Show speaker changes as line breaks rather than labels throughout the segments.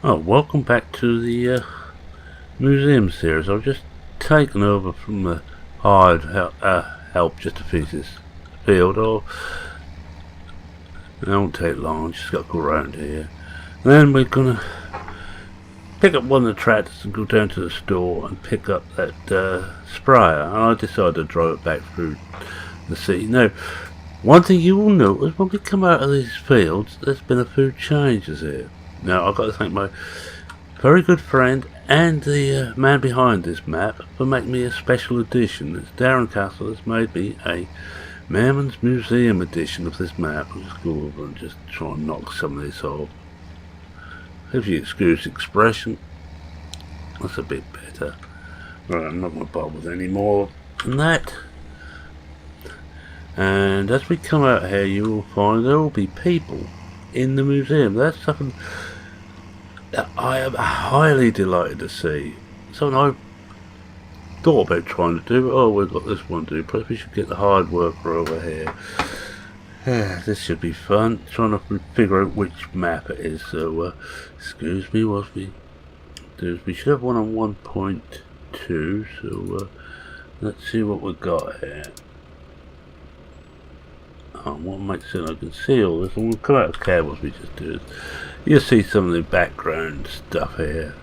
Oh, welcome back to the museum series. I've just taken over from the hired help just to finish this field. It won't take long, just got to go around here. Then we're gonna pick up one of the tractors and go down to the store and pick up that sprayer. And I decided to drive it back through the city. Now, one thing you will notice when we come out of these fields, there's been a few changes here. Now, I've got to thank my very good friend and the man behind this map for making me a special edition. It's Darren Castle has made me a Merman's Museum edition of this map. I'll just go over and just try and knock some of this off. If you excuse the expression, that's a bit better. Right, I'm not going to bother with any more than that. And as we come out here, you will find there will be people in the museum. That's something that I am highly delighted to see. Something I thought about trying to do. Oh, we've got this one to do. Perhaps we should get the hard worker over here. This should be fun. Trying to figure out which map it is. So, excuse me whilst we do this. We should have one on 1.2. So, let's see what we've got here. What makes it I can see all this, and we'll come out of cables we just do. You'll see some of the background stuff here.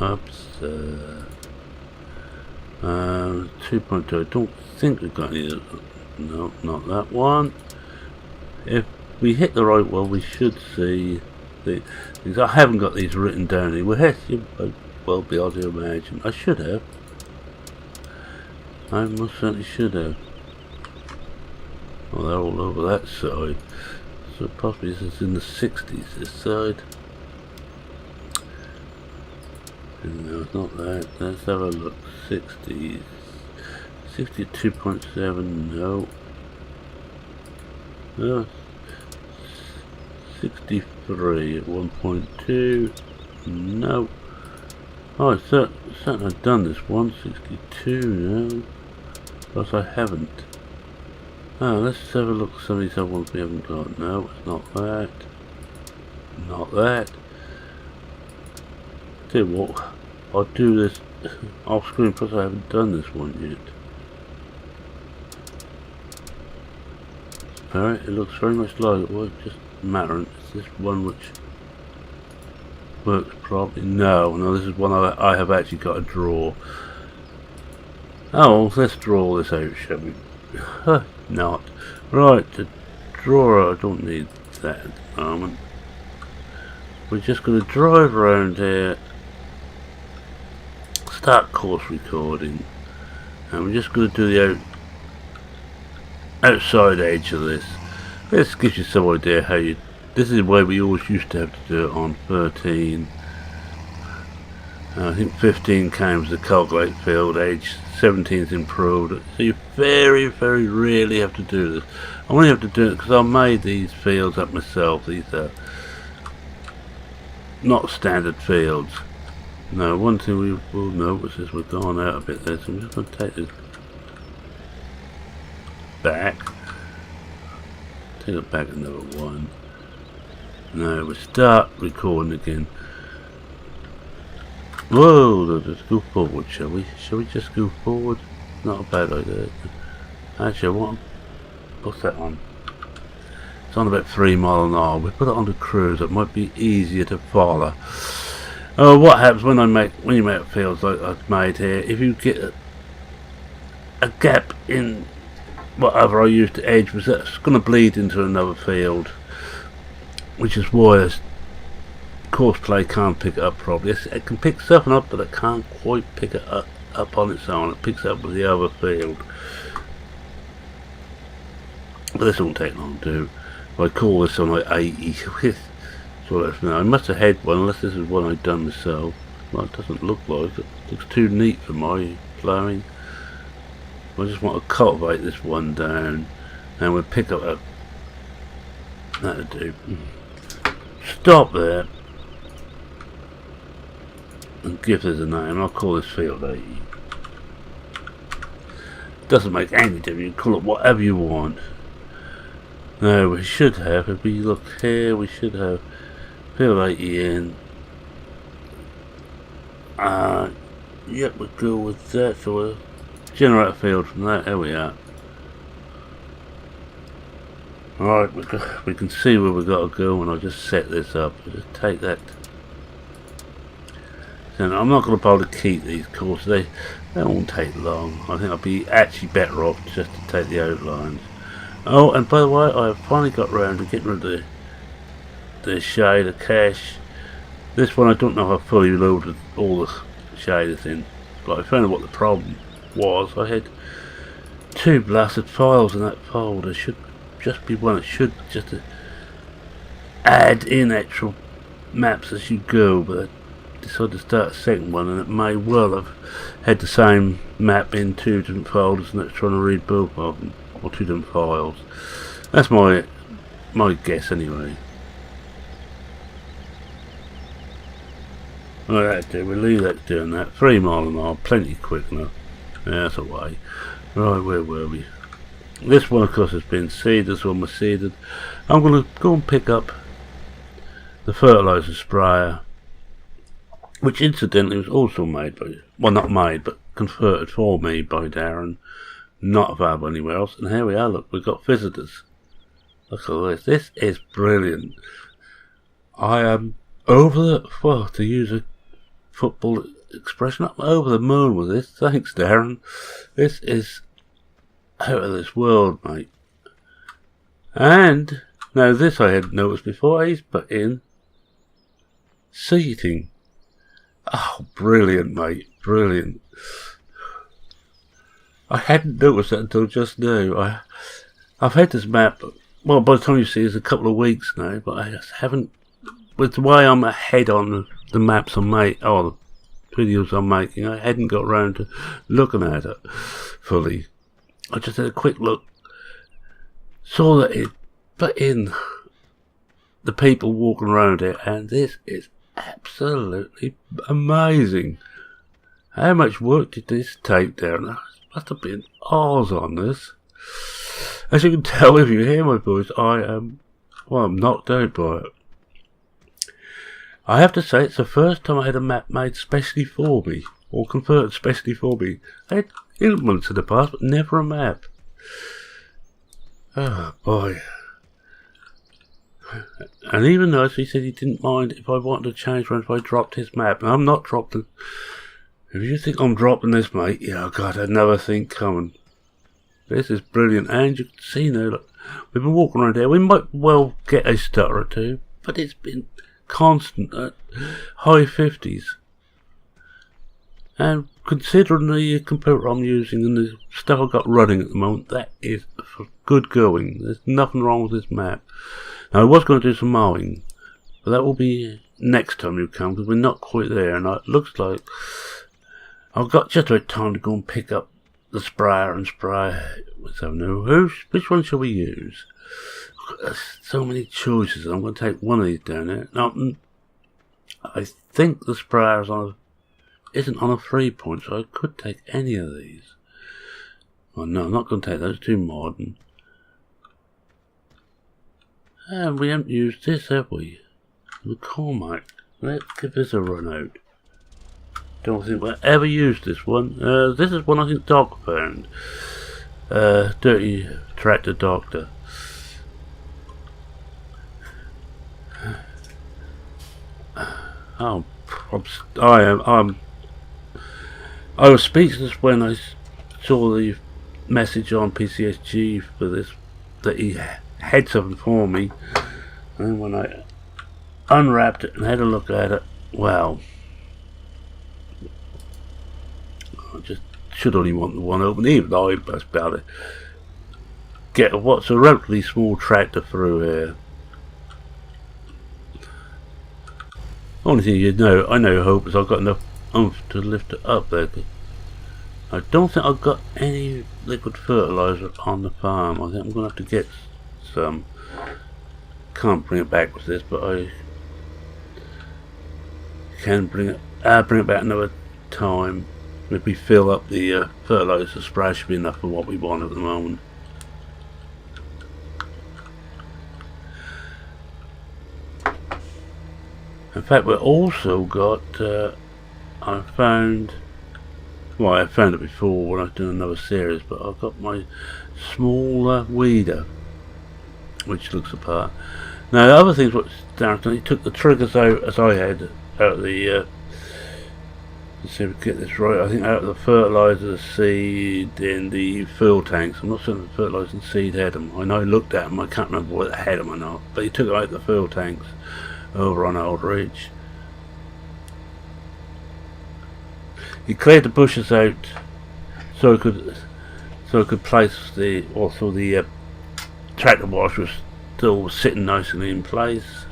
Oops. 2.2. I don't think we've got any. No, not that one. If we hit the right one, we should see the things. I haven't got these written down anywhere. You well be able to imagine. I should have. I most certainly should have. Well, they're all over that side. So possibly this is in the 60s, this side. No, it's not that. Let's have a look. 60s. 62.7, no. No. 63 at 1.2, no. Oh, it's certainly I've done this one. 62, no. Plus I haven't. Oh, let's have a look at some of these other ones we haven't got. No, it's not that. Not that. Tell you what, I'll do this off screen because I haven't done this one yet. Alright, it looks very much like it was just mattering. Is this one which works properly? No, this is one I have actually got to draw. Oh, let's draw this out, shall we? Not. Right, the drawer, I don't need that at the moment. We're just going to drive around here, start course recording, and we're just going to do the outside edge of this. This gives you some idea how you. This is the way we always used to have to do it on 13. I think 15 came with the calculate field edge, 17's improved. So you very, very rarely have to do this. I only have to do it because I made these fields up myself. These are not standard fields. Now, one thing we will notice is we've gone out a bit there, so I'm just going to take this back. Take it back another one. Now we start recording again. Whoa, let's go forward, shall we? Shall we just go forward? Not a bad idea. Actually, what's that on? It's on about 3 miles an hour. We put it on the cruise. It might be easier to follow. What happens when you make fields like I've made here? If you get a gap in whatever I used to edge, that's going to bleed into another field, which is why this course play can't pick it up properly. It can pick something up, but it can't quite pick it up on its own. It picks it up with the other field. But this won't take long to do. If I call this on like 80, so that's now. I must have had one, unless this is one I've done myself. Well, it doesn't look like it. It looks too neat for my plowing. I just want to cultivate this one down, and we'll pick up a. That'll do. Stop there. And give this a name. I'll call this field 80. Doesn't make any difference. You can call it whatever you want. Now we should have, if we look here, we should have field 80 in. Yep, we'll go with that. So we'll generate a field from that. There we are. Alright, we can see where we've got to go, and I'll just set this up. I'll just take that. And I'm not going to bother to keep these courses. They won't take long. I think I'll be actually better off just to take the outlines. Oh, and by the way, I've finally got round to getting rid of the shader cache. This one I don't know how fully loaded all the shaders in, but I found out what the problem was. I had 2 blasted files in that folder. Should just be one. It should just add in actual maps as you go, but I decided to start a second one, and it may well have had the same map in 2 different folders, and it's trying to read both of them, or 2 different files. That's my guess anyway. Alright, we'll leave that doing that. 3 mile an hour, plenty quick enough. Yeah, that's away. Right, where were we? This one of course has been seeded, this one was seeded. I'm going to go and pick up the fertilizer sprayer, which incidentally was also made by, well, not made, but converted for me by Darren, not available anywhere else. And here we are, look, we've got visitors. Look at this is brilliant. I am over the, well, to use a football expression, I'm over the moon with this. Thanks, Darren. This is out of this world, mate. And now this I had noticed before. He's put in seating. Oh, brilliant, mate, brilliant. I hadn't noticed that until just now. I've had this map, well, by the time you see it's a couple of weeks now, but I just haven't, with the way I'm ahead on the maps I'm making, or the videos I'm making, I hadn't got around to looking at it fully. I just had a quick look, saw that it put in the people walking around it, and this is absolutely amazing. How much work did this take down? There must have been hours on this. As you can tell if you hear my voice, I'm knocked out by it. I have to say, it's the first time I had a map made specially for me, or converted specially for me. I had implements in the past, but never a map. Oh boy. And even though he said he didn't mind if I wanted to change one if I dropped his map. And I'm not dropping. If you think I'm dropping this, mate, yeah, God, I never think coming. This is brilliant. And you can see now, look, we've been walking around here. We might well get a stutter or two, but it's been constant at high 50s. And considering the computer I'm using and the stuff I've got running at the moment, that is for good going. There's nothing wrong with this map. Now I was going to do some mowing, but that will be next time you come, because we're not quite there, and it looks like I've got just about time to go and pick up the sprayer and spray. So now, which one shall we use? There's so many choices. I'm going to take one of these down there. Now, I think the sprayer isn't on a 3-point, so I could take any of these. Oh no, I'm not going to take those, too modern. And we haven't used this, have we? The Cormac. Let's give this a run out. Don't think we'll ever use this one. This is one I think Doc found. Dirty Tractor Doctor. Oh, I was speechless when I saw the message on PCSG for this, that he had something for me, and when I unwrapped it and had a look at it, well, I just should only want the one open. Even I must about to get what's a relatively small tractor through here. Only thing I know hope is I've got enough oomph to lift it up there. I don't think I've got any liquid fertilizer on the farm. I think I'm going to have to get some. Can't bring it back with this, but I can bring it back another time. If we fill up the fertilizer spray, should be enough for what we want at the moment. In fact, we've also got I found, well, I found it before when I was doing another series, but I've got my smaller weeder, which looks apart. Now the other things what's down, he took the triggers out, as I had, out of the, let's see if we get this right, I think out of the fertiliser, the seed, and the fuel tanks. I'm not certain the fertiliser and seed had them. I know I looked at them, I can't remember whether they had them or not, but he took out the fuel tanks over on Old Ridge. He cleared the bushes out so I could place the, also the tractor wash was still sitting nicely in place.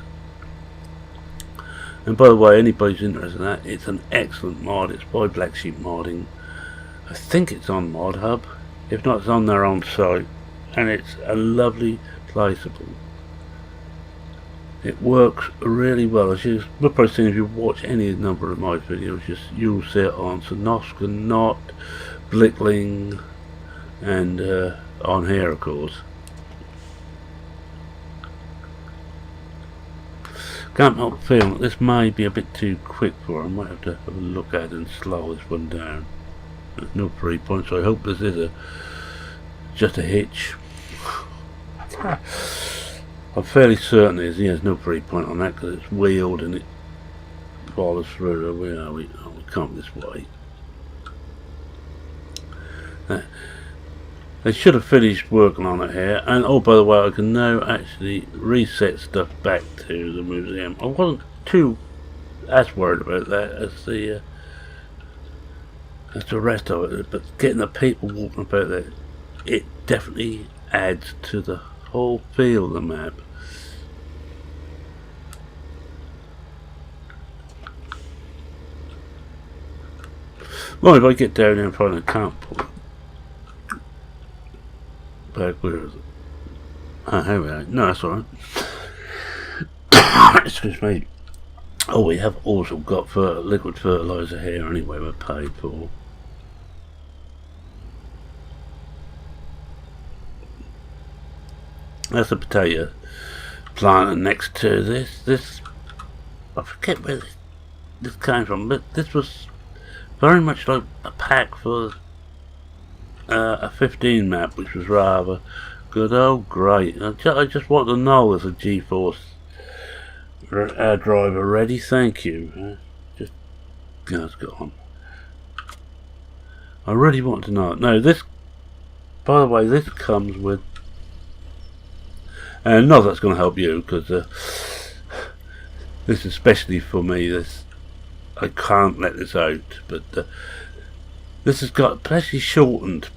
And by the way, anybody's interested in that, it's an excellent mod. It's by Black Sheep Modding. I think it's on Mod Hub. If not, it's on their own site, and it's a lovely placeable. It works really well. As you'll probably see if you watch any number of my videos, you'll see it on Sonoska, Knot, Blickling, and on here, of course. Can't help feeling that this may be a bit too quick for him. I might have to have a look at it and slow this one down. There's no 3 points, so I hope this is just a hitch. I'm fairly certain he has no 3 point on that because it's wheeled and it follows through. Where are we? Oh, we come this way. They should have finished working on it here, and oh, by the way, I can now actually reset stuff back to the museum. I wasn't too as worried about that as the rest of it, but getting the people walking about there, it definitely adds to the whole feel of the map. Well, if I get down there and find a camp point. Back, where is it? Oh, here we are. No, that's alright. Excuse me. Oh, we have also got liquid fertiliser here anyway, we're paid for. That's a potato plant next to this. I forget where this came from, but this was very much like a pack for a 15 map, which was rather good. Oh, great. I just want to know there's a G-Force driver ready. Thank you. Just, yeah, it's gone. I really want to know it. No, this, by the way, this comes with, and not that's going to help you, because this is especially for me. This, I can't let this out, but this has got actually shortened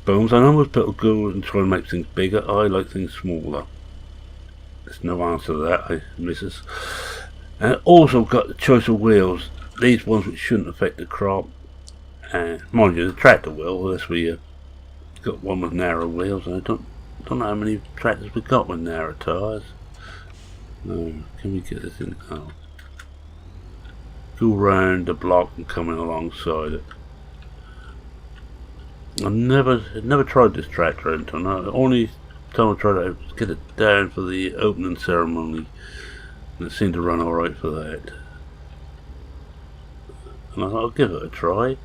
booms. I know most people go and try and make things bigger. I like things smaller. There's no answer to that, missus. And it also got the choice of wheels. These ones which shouldn't affect the crop. And mind you, the tractor wheel, unless we got one with narrow wheels. I don't know how many tractors we got with narrow tyres. No, can we get this in? Oh. Go round the block and coming alongside it. I've never tried this tractor until now. The only time I tried it was get it down for the opening ceremony, and it seemed to run alright for that. And I thought I'll give it a try.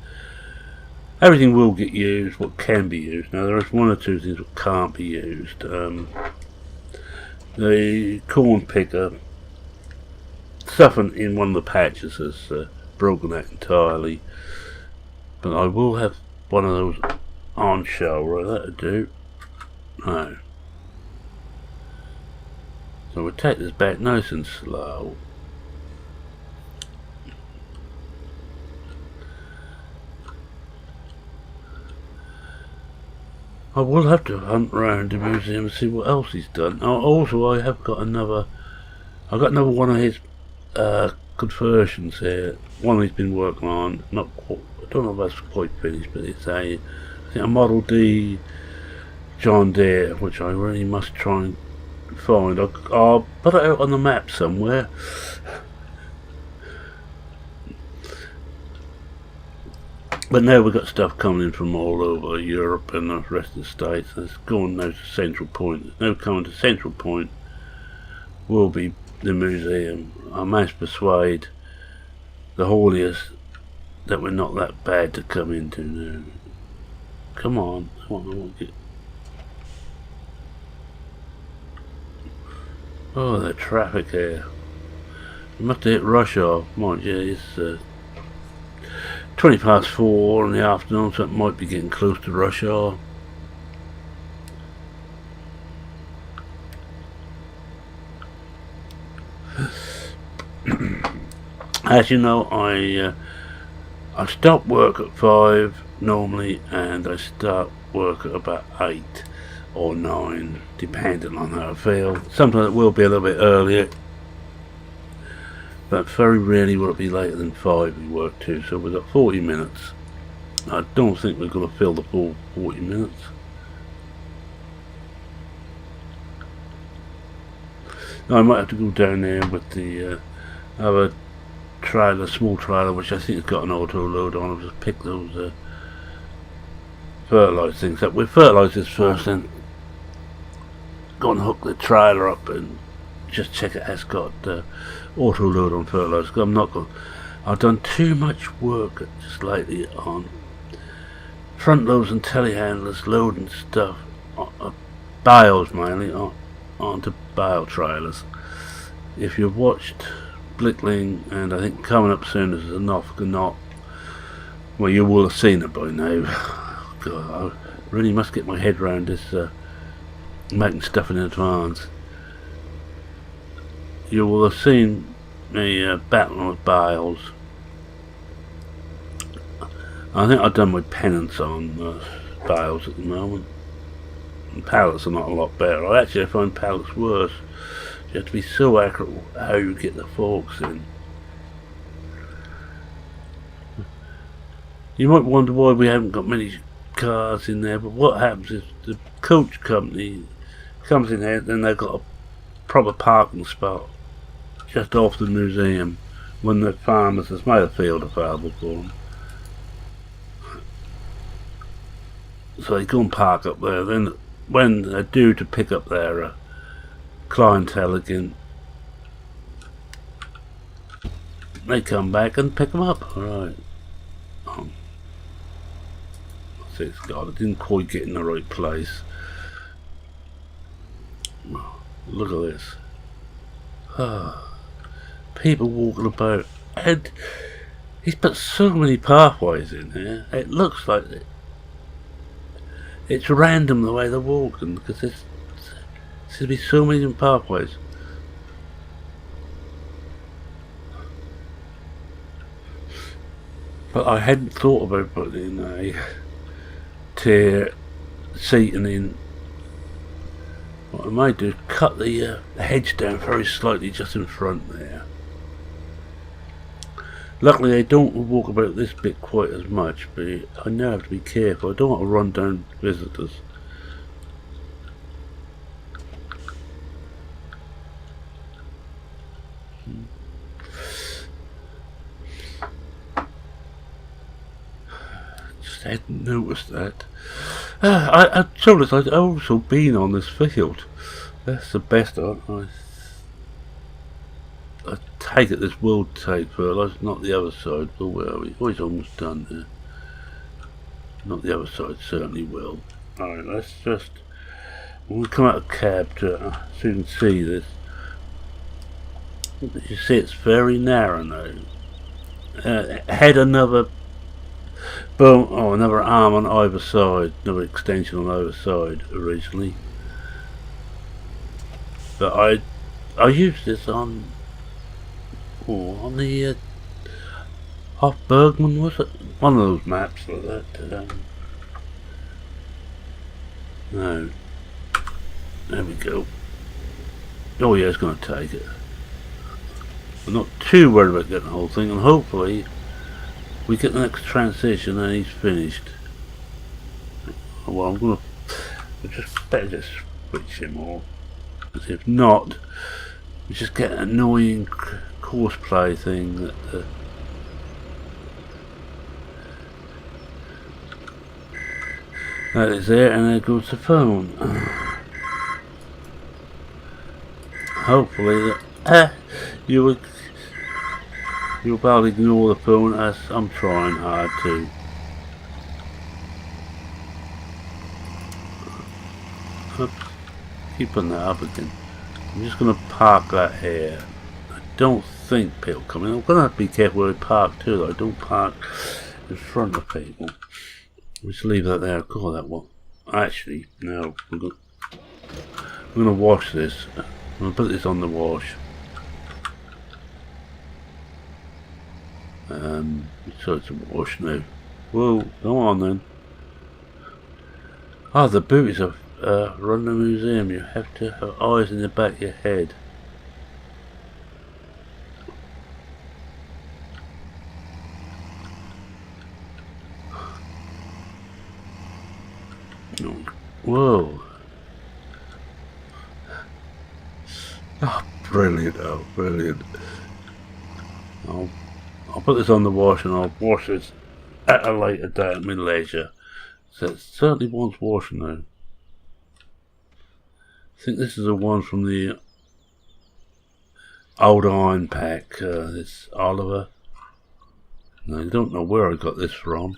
Everything will get used, what can be used. Now there is one or two things that can't be used. The corn picker, stuff in one of the patches has broken that entirely, but I will have one of those on show, right? That'll do. No. So we'll take this back nice and slow. I will have to hunt around the museum and see what else he's done. Also, I have got another. I've got another one of his conversions here. One he's been working on. Not quite, I don't know if that's quite finished, but it's I think a Model D John Deere, which I really must try and find. I'll put it out on the map somewhere. But now we've got stuff coming in from all over Europe and the rest of the States. It's going now to Central Point. It's now coming to Central Point will be the museum. I managed to persuade the hauliers that we're not that bad to come into now. Come on, I want to get. Oh, the traffic here. We must have hit rush hour. Mind you, it's 20 past 4 in the afternoon, so it might be getting close to rush hour. As you know, I stop work at 5 normally, and I start work at about 8 or 9, depending on how I feel. Sometimes it will be a little bit earlier, but very rarely will it be later than 5 we work to. So we've got 40 minutes. I don't think we're going to fill the full 40 minutes. I might have to go down there with the other trailer, small trailer, which I think has got an auto load on. I'll just pick those fertilise things up. We'll fertilise this first, then go and hook the trailer up and just check it has got auto load on fertiliser. I'm not going. I've done too much work just lately on front loads and telehandlers, loading stuff, bales mainly onto bale trailers. If you've watched Blickling, and I think coming up soon is an Knot, well, you will have seen it by now. God, I really must get my head around this making stuff in advance. You will have seen me battling with bales. I think I've done my penance on bales at the moment. And pallets are not a lot better. I find pallets worse. You have to be so accurate how you get the forks in. You might wonder why we haven't got many cars in there, but what happens is the coach company comes in here, then they've got a proper parking spot just off the museum when the farmers has made a field available for them. So they go and park up there. Then when they're due to pick up their clientele again, they come back and pick them up. Alright. God, I didn't quite get in the right place. Look at this. People walking about, and he's put so many pathways in here. It looks like it's random the way they're walking, because there's to be so many different pathways. But I hadn't thought about putting in a tier seating in. What I might do is cut the hedge down very slightly just in front there. Luckily I don't walk about this bit quite as much, but I now have to be careful. I don't want to run down visitors. Just hadn't noticed that. I told us I'd also been on this field. That's the best I take it this will take fertiliser, not the other side. But where are we? Oh, it's almost done there. Not the other side, certainly will. Alright, let's just. We'll come out of cab to, so you can see this. You see it's very narrow now. Had another boom, another arm on either side, another extension on either side originally. But I used this on the off Bergman, was it? One of those maps like that. No. There we go. Oh yeah, it's going to take it. I'm not too worried about getting the whole thing, and hopefully we get the next transition and he's finished. Well, I'm going to better just switch him off. Because if not, we just get an annoying courseplay thing that that is there, and there goes the phone. Hopefully that you would. You'll be able to ignore the phone as I'm trying hard to. Oops. Keep putting that up again. I'm just going to park that here. I don't think people come in. I'm going to have to be careful where I park too, though. I don't park in front of people. Just leave that there. Call that one. Actually, no. I'm going to wash this. I'm going to put this on the wash. So it's a wash now. Whoa, go on then. Ah, the booties of run the museum. You have to have eyes in the back of your head. Whoa. Oh, brilliant. Oh, brilliant. I'll put this on the wash and I'll wash this at a later date at my leisure. So it certainly wants washing though. I think this is the one from the old iron pack. This Oliver. Now, I don't know where I got this from.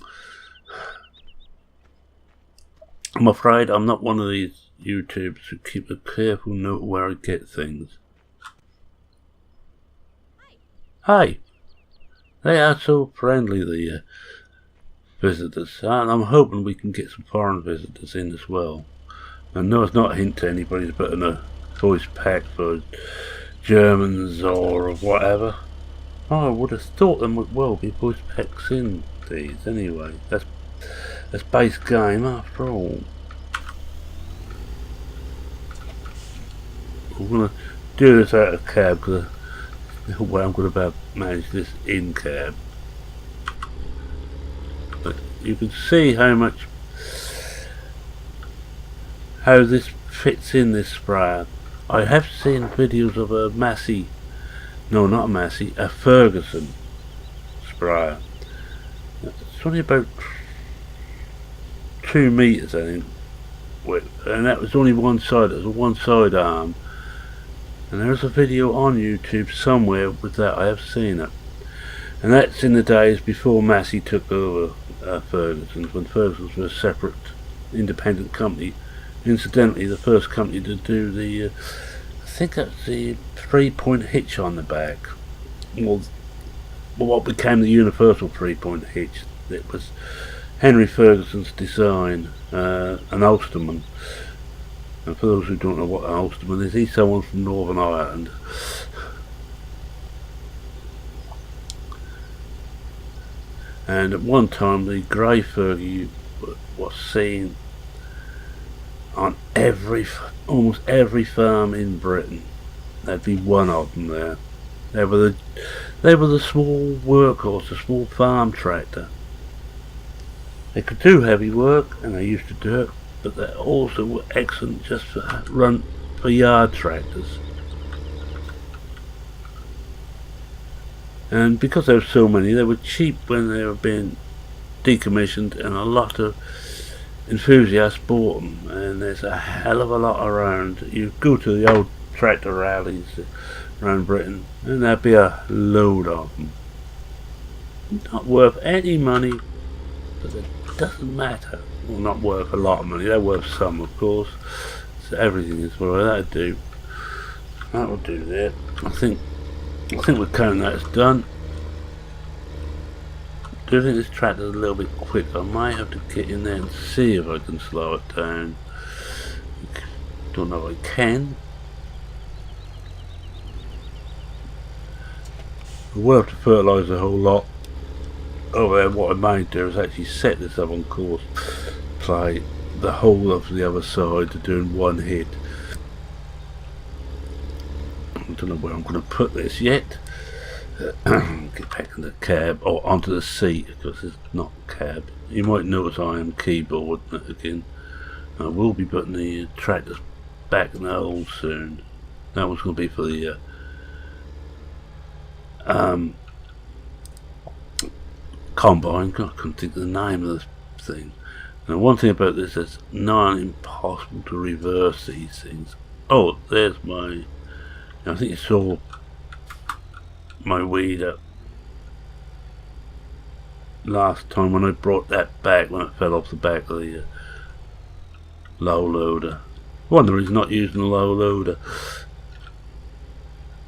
I'm afraid I'm not one of these YouTubers who keep a careful note where I get things. Hi! They are so friendly, the visitors, and I'm hoping we can get some foreign visitors in as well. I know it's not a hint to anybody to put in a voice pack for Germans or whatever. Oh, I would have thought there might well be voice packs in these anyway. That's base game after all. I'm going to do this out of cab because there's no way I'm going to manage this in cab. But you can see how this fits in this sprayer. I have seen videos of a Massey, no not a Massey, a Ferguson sprayer. It's only about 2 meters I think width, and that was only one side. It was a one side arm. And there's a video on YouTube somewhere with that. I have seen it, and that's in the days before Massey took over Ferguson's, when Ferguson's was a separate independent company. Incidentally, the first company to do the I think that's the 3-point hitch on the back. Well, what became the universal 3-point hitch. It was Henry Ferguson's design, an Ulsterman. And for those who don't know what an Ulsterman is, he's someone from Northern Ireland. And at one time the grey Fergie was seen on almost every farm in Britain. There'd be one of them there. They were the small workhorse, the small farm tractor. They could do heavy work, and they used to do it, but they also were excellent just for yard tractors. And because there were so many, they were cheap when they were being decommissioned, and a lot of enthusiasts bought them. And there's a hell of a lot around. You go to the old tractor rallies around Britain, and there'd be a load of them. Not worth any money, but it doesn't matter. Well, not worth a lot of money. They're worth some, of course. So everything is worth. That'll do. That'll do there. I think we're counting that as done. I do think this tractor's a little bit quick. I might have to get in there and see if I can slow it down. Don't know if I can. I will have to fertilise a whole lot. Oh, what I might do is actually set this up on course play the whole of the other side to do in one hit. I don't know where I'm going to put this yet. Get back in the cab or onto the seat because it's not cab. You might notice I am keyboarding it again. I will be putting the tractors back in the hole soon. That was going to be for the combine. God, I couldn't think of the name of this thing. Now, one thing about this is not impossible to reverse these things. Oh, there's my. I think you saw my weed up. last time when I brought that back, when it fell off the back of the low loader. Wonder he's not using the low loader.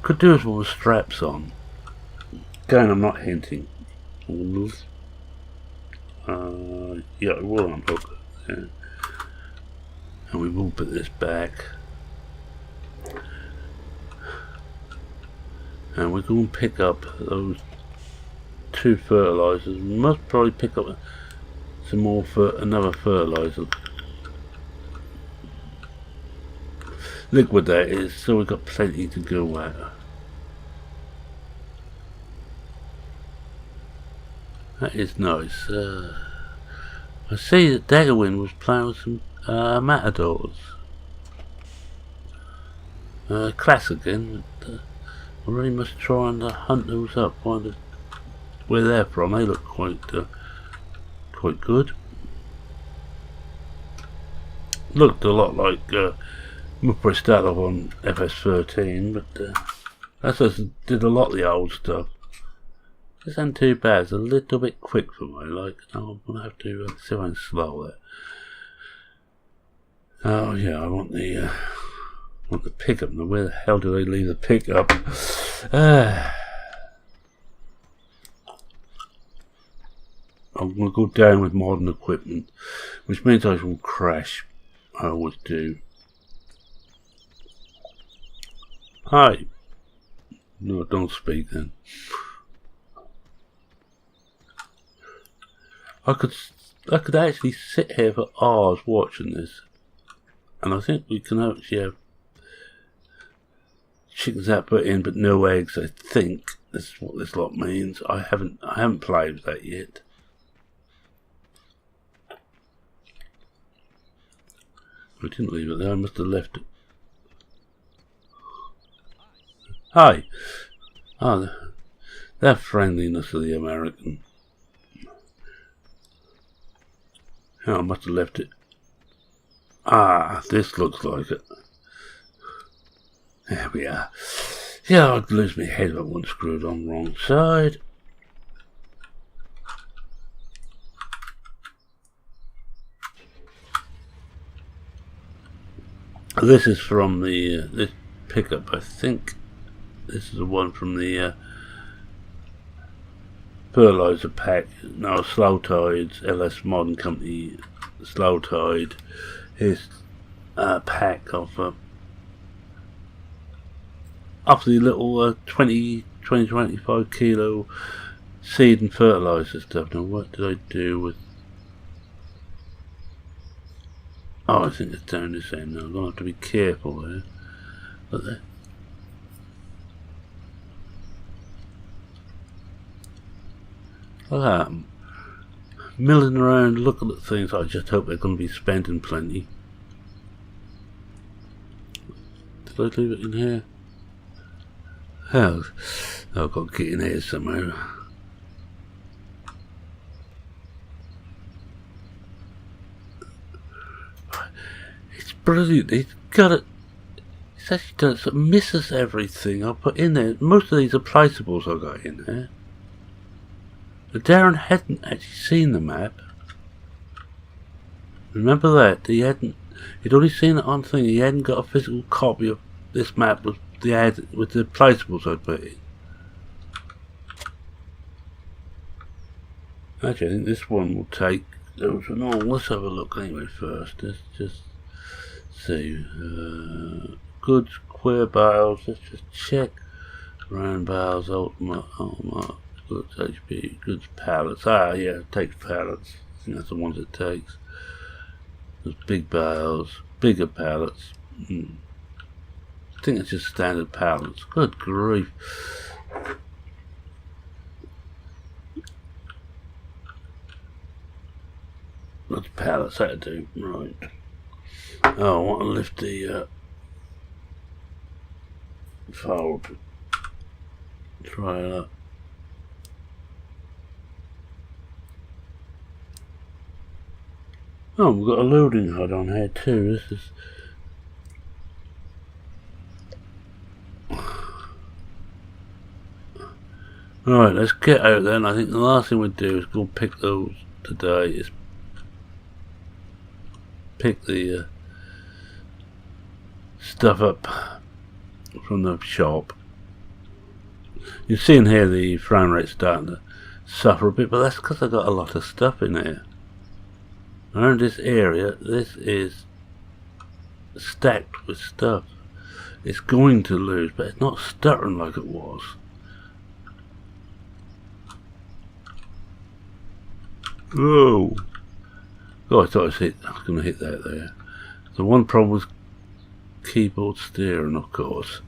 Could do as well with straps on. Again, I'm not hinting. Yeah, I will unhook it. Yeah. And we will put this back. And we're going to pick up those 2 fertilizers. We must probably pick up some more another fertilizer. Liquid that is, so we've got plenty to go at. That is nice. I see that Daggerwind was playing with some matadors. Class again. But, I really must try and hunt those up. Find where they're from. They look quite good. Looked a lot like we'll probably start off on FS13, but that's just did a lot of the old stuff. This ain't too bad. It's a little bit quick for me. Like, I'm gonna have to see if I can slow it. Oh yeah, I want the pickup. Now, where the hell do they leave the pickup? I'm gonna go down with modern equipment, which means I will crash. I always do. Hi. No, don't speak then. I could actually sit here for hours watching this, and I think we can actually have chickens that put in, but no eggs. I think that's what this lot means. I haven't played with that yet. I didn't leave it there. I must have left it. Hi. Oh, that friendliness of the American. Oh, I must have left it. Ah, this looks like it. There we are. Yeah, I'd lose my head if I wasn't screwed on the wrong side. This is from the this pickup. I think this is the one from the fertilizer pack. No, Slow Tides, LS Modern Company, Slow Tide. Here's a pack of the little 25 kilo seed and fertilizer stuff. Now, what did I do with? Oh, I think it's down this end now. I'm gonna have to be careful there. But there. Look at them. Milling around looking at things. I just hope they're going to be spending plenty. Did I leave it in here? Oh, I've got to get in here somewhere. It's brilliant. He's got it. He's actually done it so it misses everything I put in there. Most of these are placeables I got in there. But Darren hadn't actually seen the map. Remember that he'd only seen it on thing. He hadn't got a physical copy of this map with the placeables I put in. Actually, I think this one will take those. No, let's have a look anyway first. Let's just see. Goods, queer bales. Let's just check. Round bales, ultimate. Goods, HP, goods, pallets. Ah, yeah, it takes pallets. I think that's the ones it takes. There's big bales, bigger pallets. I think it's just standard pallets. Good grief. That's pallets, that'll do. Right. Oh, I want to lift the fold. Try it up. Oh, we've got a loading HUD on here too. This is Alright, let's get out then. I think the last thing we do is go and pick those today. Is pick the stuff up from the shop. You see in here the frame rate's starting to suffer a bit, but that's because I've got a lot of stuff in here. Around this area, this is stacked with stuff. It's going to lose, but it's not stuttering like it was. Whoa! Oh, I thought I was going to hit that there. The one problem was keyboard steering, of course.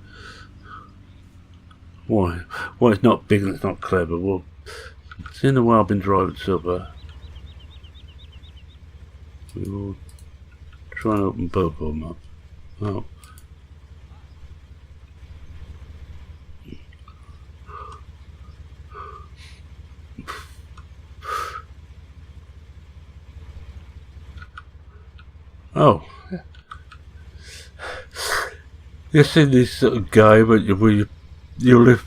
Why? Well, it's not big and it's not clever. Well, it's in the way I've been driving Super. We'll try and open both of them up. Oh. Oh. You see this sort of game where you lift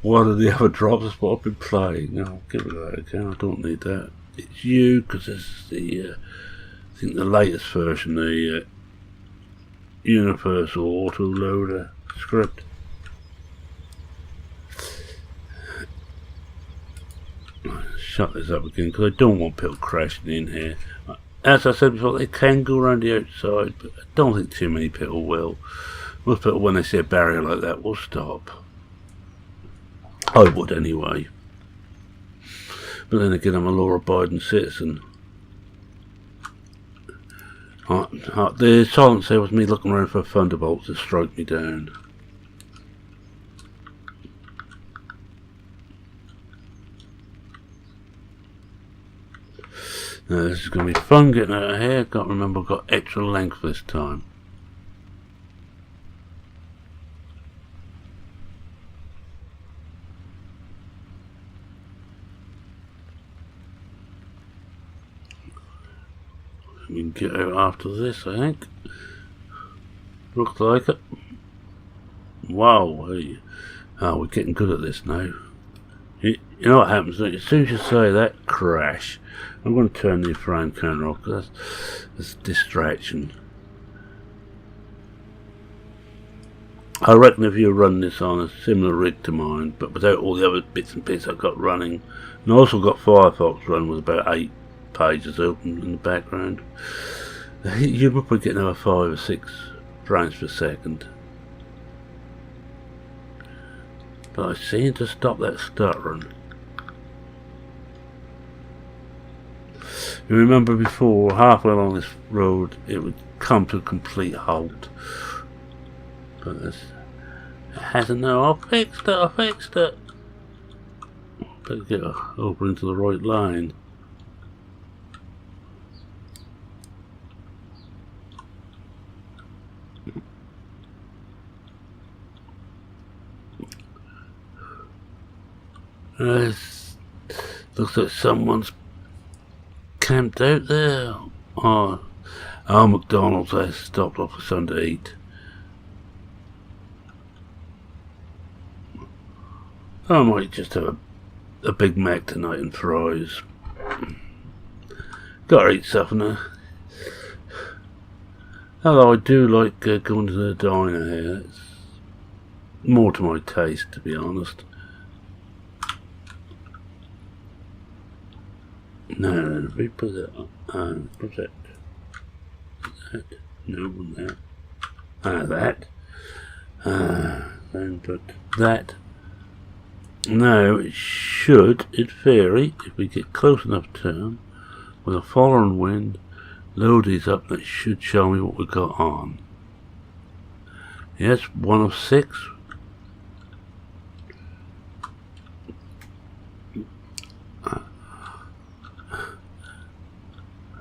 one of the other drops. That's what I've been playing. No, give it that again. I don't need that. It's you, because it's the I think the latest version, the Universal Autoloader script. Shut this up again because I don't want people crashing in here. As I said before, they can go around the outside, but I don't think too many people will. Most people, when they see a barrier like that, will stop. I would anyway. But then again, I'm a law-abiding citizen. The silence there was me looking around for a thunderbolt to strike me down. Now this is going to be fun getting out of here. Got to remember I've got extra length this time. We can get out after this, I think. Looks like it. Wow, hey. Oh, we're getting good at this now. You know what happens, as soon as you say that, crash. I'm going to turn the frame counter off because that's a distraction. I reckon if you run this on a similar rig to mine, but without all the other bits and bits I've got running, and I also got Firefox running with about 8 pages open in the background, you're probably getting over 5 or 6 frames per second. But I seem to stop that stuttering. You remember before, halfway along this road, it would come to a complete halt. But it hasn't now. I fixed it. Better get over into the right line. Looks like someone's camped out there. Oh, McDonald's has stopped off for something to eat. I might just have a Big Mac tonight and fries. Gotta eat something there. Although I do like going to the diner here. It's more to my taste, to be honest. No, we put it on. What's that? No, that. That. Then put that. Now it should, in theory, if we get close enough to them, with a following wind, load these up, and it should show me what we got on. Yes, 1 of 6.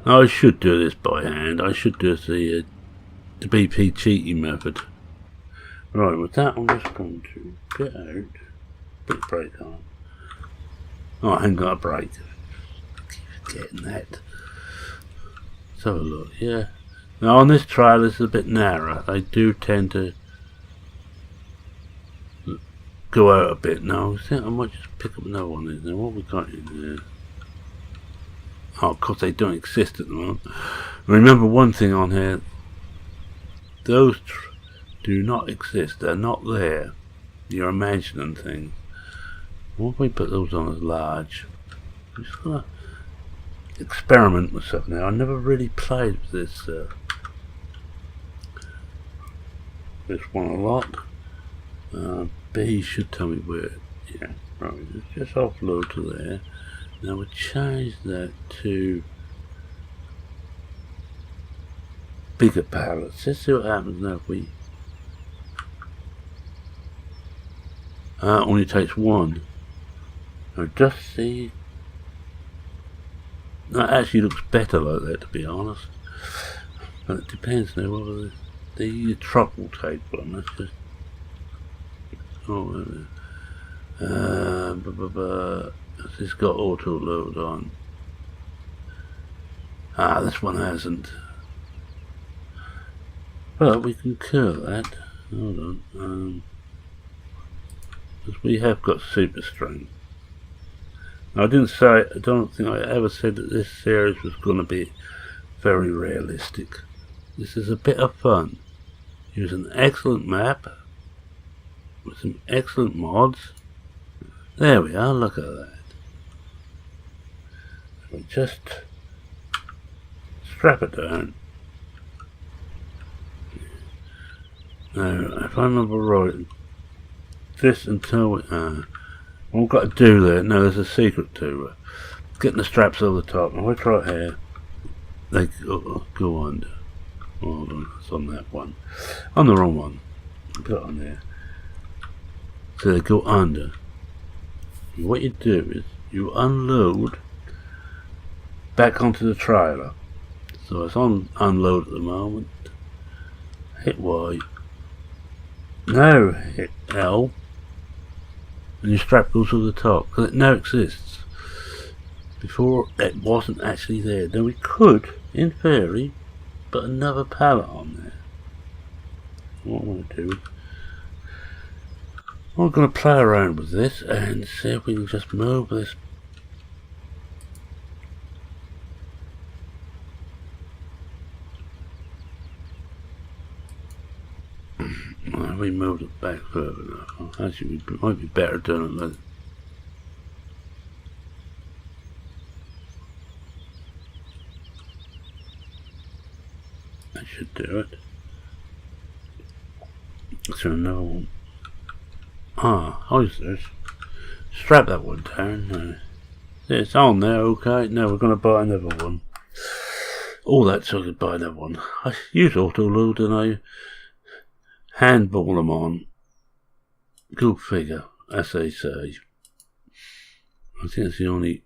I should do this by hand. I should do the BP cheating method. Right, with that I'm just going to get out. Put a brake on. Oh, I haven't got a brake. Keep forgetting that. Let's have a look, yeah. Now on this trail this is a bit narrow. They do tend to go out a bit now. I think I might just pick up another one in there. What we got in there? Oh, of course they don't exist at the moment. Remember one thing on here. Those do not exist. They're not there. You're imagining things. What if we put those on as large? I'm just gonna experiment with stuff now. I never really played with this one a lot. B should tell me where. Yeah, right. Just offload to there. Now we'll change that to bigger pallets. Let's see what happens now if we. Only takes one. Now just see. That actually looks better like that, to be honest. But it depends now whether the truck will take one. That's just. Oh, has this got auto load on? This one hasn't. But we can curl that. Hold on. Because we have got super strength. Now, I don't think I ever said that this series was going to be very realistic. This is a bit of fun. Here's an excellent map with some excellent mods. There we are, look at that. We just strap it down. Now, if I remember right, this until we, what we've got to do there, no, there's a secret to getting the straps over the top. And if I try it here, they go under. Hold on, it's on that one. On the wrong one. Put it on there. So they go under. And what you do is you unload back onto the trailer. So it's on unload at the moment. Hit Y. Now hit L. And your strap goes over the top. Because it now exists. Before it wasn't actually there. Now we could, in theory, put another pallet on there. What I'm going to do, I'm going to play around with this and see if we can just move this. We moved it back further enough. Actually, it might be better doing it like that. Should do it. So another one. How's this? Strap that one down. It's on there, okay. Now we're going to buy another one. All that so I could buy another one. I use auto load and I handball them on. Go figure, as they say. I think it's the only.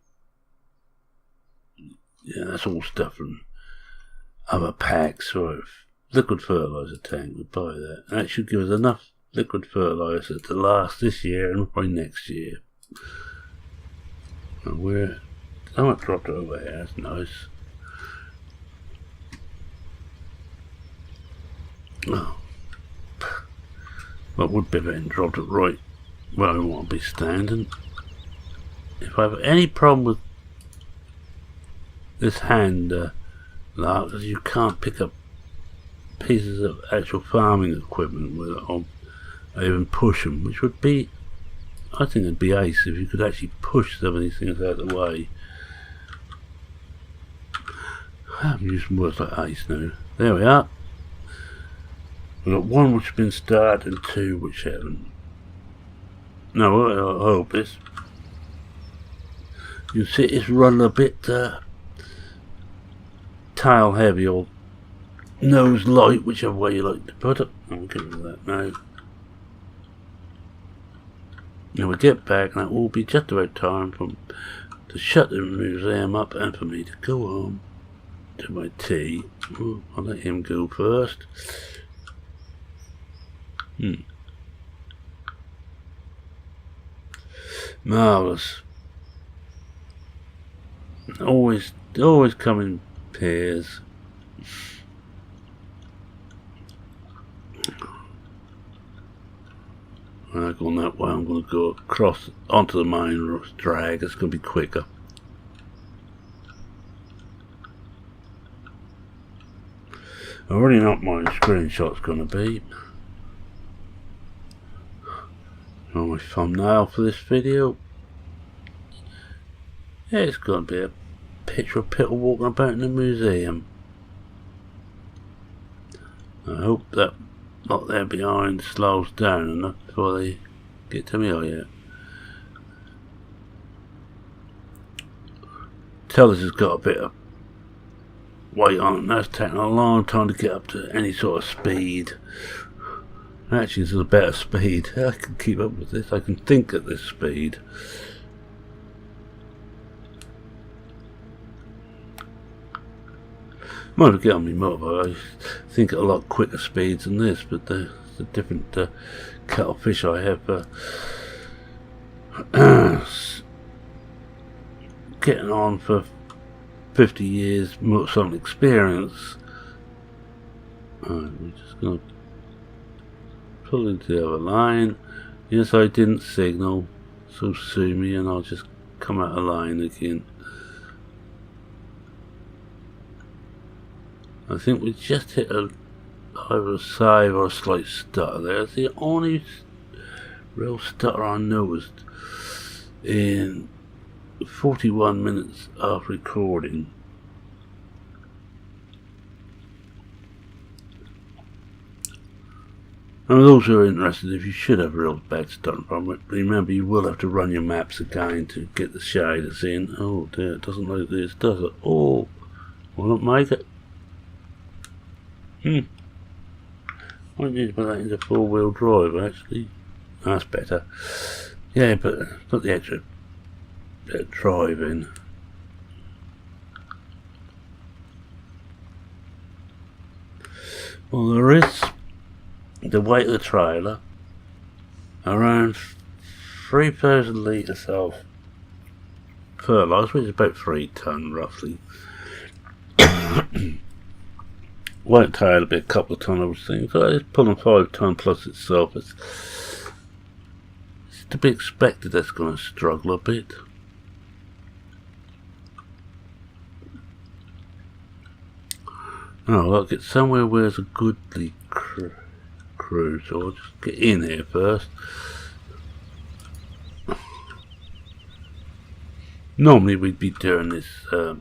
Yeah, that's all stuff from other packs or liquid fertilizer tank. We buy that. And that should give us enough liquid fertilizer to last this year and probably next year. And I might drop it over here. That's nice. Oh. But would be better and dropped it right where I want to be standing. If I have any problem with this hand lark, you can't pick up pieces of actual farming equipment with it, or even push them, which would be, I think it'd be ace if you could actually push some of these things out of the way. I'm using words like ace now. There we are. We've got one which has been started and two which haven't. No, I hope it's. You see it's running a bit tail heavy or nose light, whichever way you like to put it. I'll get rid of that now. Now we get back and that will be just about time to shut the museum up and for me to go home to my tea. Ooh, I'll let him go first. Marvellous. Always come in pairs. When I go on that way, I'm going to go across onto the main drag. It's going to be quicker. I already know what my screenshot's going to be. On my thumbnail for this video. Yeah, it's going to be a picture of Peter walking about in the museum. I hope that lot there behind slows down enough before they get to me. Oh yeah. Tell this has got a bit of weight on it. That's taking a long time to get up to any sort of speed. Actually, this is a better speed. I can keep up with this. I can think at this speed. Might get on my motorbike. I think at a lot quicker speeds than this, but the different kettle fish I have getting on for 50 years motorcycle experience. Alright, we're just going to pull into the other line. Yes, I didn't signal, so sue me and I'll just come out of line again. I think we just hit either a save or a slight stutter there. It's the only real stutter I noticed in 41 minutes of recording. And for those who are interested, if you should have a real bad stutter problem, remember you will have to run your maps again to get the shaders in. Oh dear, it doesn't like this, does it? Oh, will it make it? I need to put that into 4-wheel drive actually. That's better. Yeah, but put the extra bit of drive in. Well, there is the weight of the trailer around 3,000 litres of fertiliser, which is about 3 tonne roughly. Weight tail will be a couple of tonne, I was thinking. So it's pulling 5 tonne plus itself. It's to be expected that's going to struggle a bit. Oh, look, it's somewhere where there's a goodly crew, so I'll just get in here first. Normally we'd be doing this in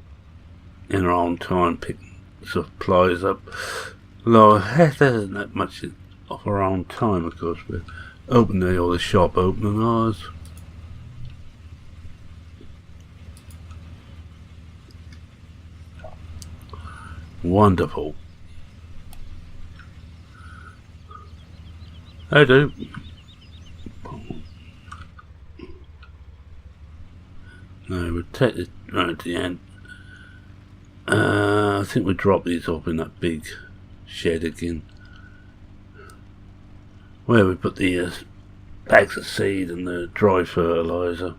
our own time, picking supplies up. Although there isn't that much of our own time, of course. We're opening all the shop opening hours. Wonderful. I do. No, we'll take this right at the end. I think we drop these off in that big shed again, where we put the bags of seed and the dry fertiliser.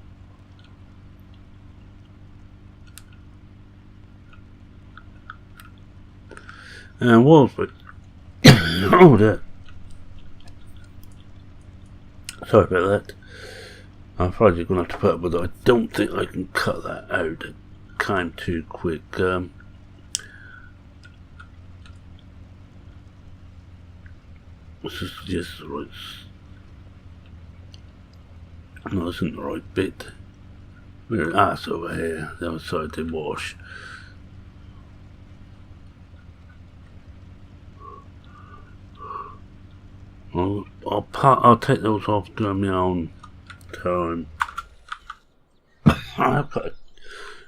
And whilst we oh dear. Sorry about that. I'm afraid you're going to have to put up with it. I don't think I can cut that out. It came too quick. This is just the right. No, this isn't the right bit. It's over here. The other side to wash. I'll take those off during my own time. I've got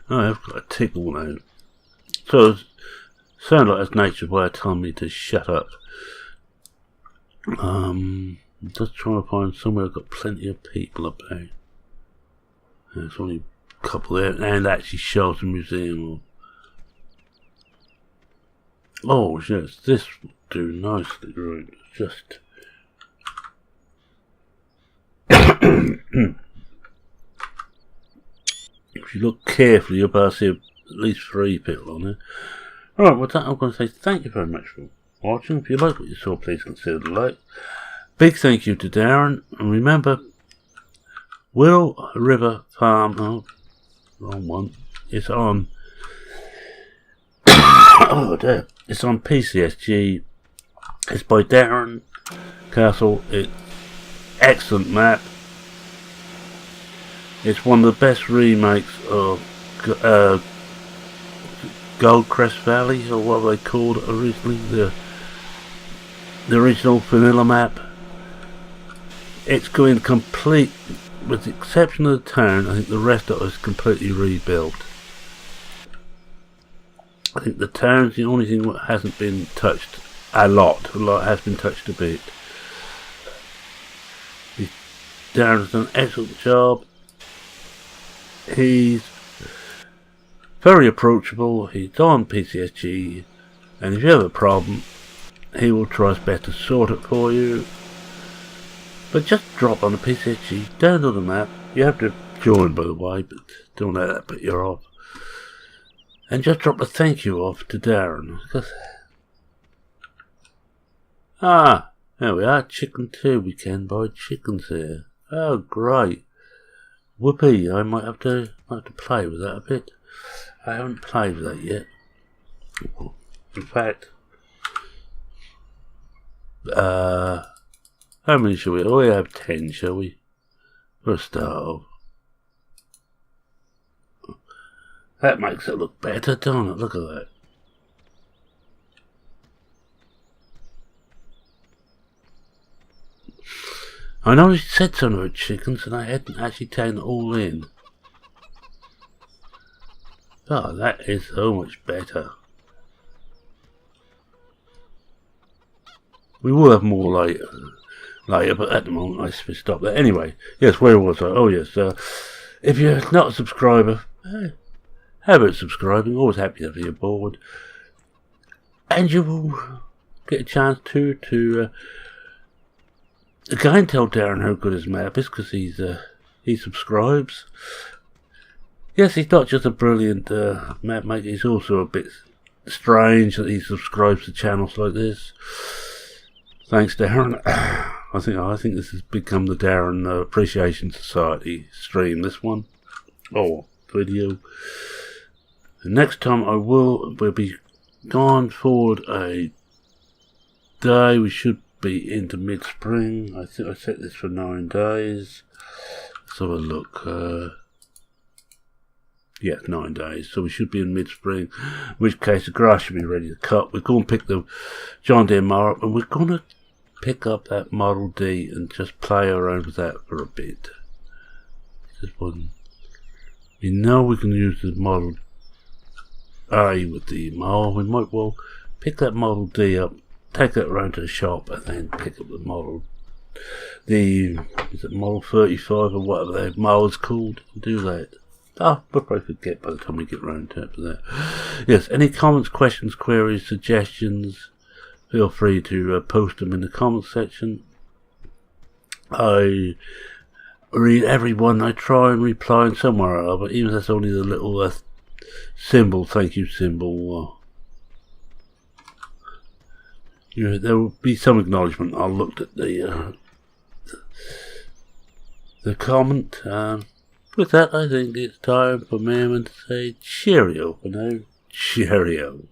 a tickle now. So it sounds like that's nature's way of telling me to shut up. I'm just trying to find somewhere I've got plenty of people about. There's only a couple there, and actually shows the museum. Oh yes, this will do nicely, right? Just if you look carefully, you'll be able to see at least 3 people on there. Alright, with that I'm going to say thank you very much for watching. If you like what you saw, please consider the like. Big thank you to Darren, and remember, Will River Farm, oh, wrong one, it's on, oh dear, it's on PCSG, it's by Darren Castle, it's excellent map, it's one of the best remakes of Goldcrest Valley, or what they called it originally, the original vanilla map. It's going complete, with the exception of the town. I think the rest of it is completely rebuilt. I think the town's the only thing that hasn't been touched a lot has been touched a bit. Darren's done an excellent job. He's very approachable, he's on PCSG, and if you have a problem, he will try his best to sort it for you. But just drop on the PCSG, download the map. You have to join, by the way, but don't let that put you off. And just drop a thank you off to Darren. There we are, Chicken 2. We can buy chickens here. Oh, great. Whoopee, I might have to play with that a bit. I haven't played with that yet. In fact, how many shall we? Oh, we have 10, shall we? For a start off. That makes it look better, don't it? Look at that. I know he said something about chickens and I hadn't actually taken it all in. Oh, that is so much better. We will have more later, but at the moment I stop there. Anyway, yes, where was I? Oh yes, if you're not a subscriber, have it subscribing. Always happy to have you aboard, and you will get a chance to again tell Darren how good his map is, because he subscribes. Yes, he's not just a brilliant map maker, he's also a bit strange that he subscribes to channels like this. Thanks, Darren. I think this has become the Darren Appreciation Society stream, this one. Or video. The next time we'll be gone forward a day. We should be into mid-spring. I think I set this for 9 days. Let's have a look. Yeah, 9 days. So we should be in mid-spring. In which case the grass should be ready to cut. We're going to pick the John Deere mower up, and we're going to pick up that Model D and just play around with that for a bit. This one. We know we can use the Model A with the mower. We might well pick that Model D up, take that around to the shop, and then pick up the is it Model 35 or whatever that mower's called, and do that. We'll probably forget by the time we get round to that. Yes, any comments, questions, queries, suggestions, feel free to post them in the comments section. I read everyone. I try and reply in somewhere or other, even if that's only the little symbol, thank you symbol. There will be some acknowledgement. I looked at the comment. With that, I think it's time for Merman to say cheerio for now. Cheerio.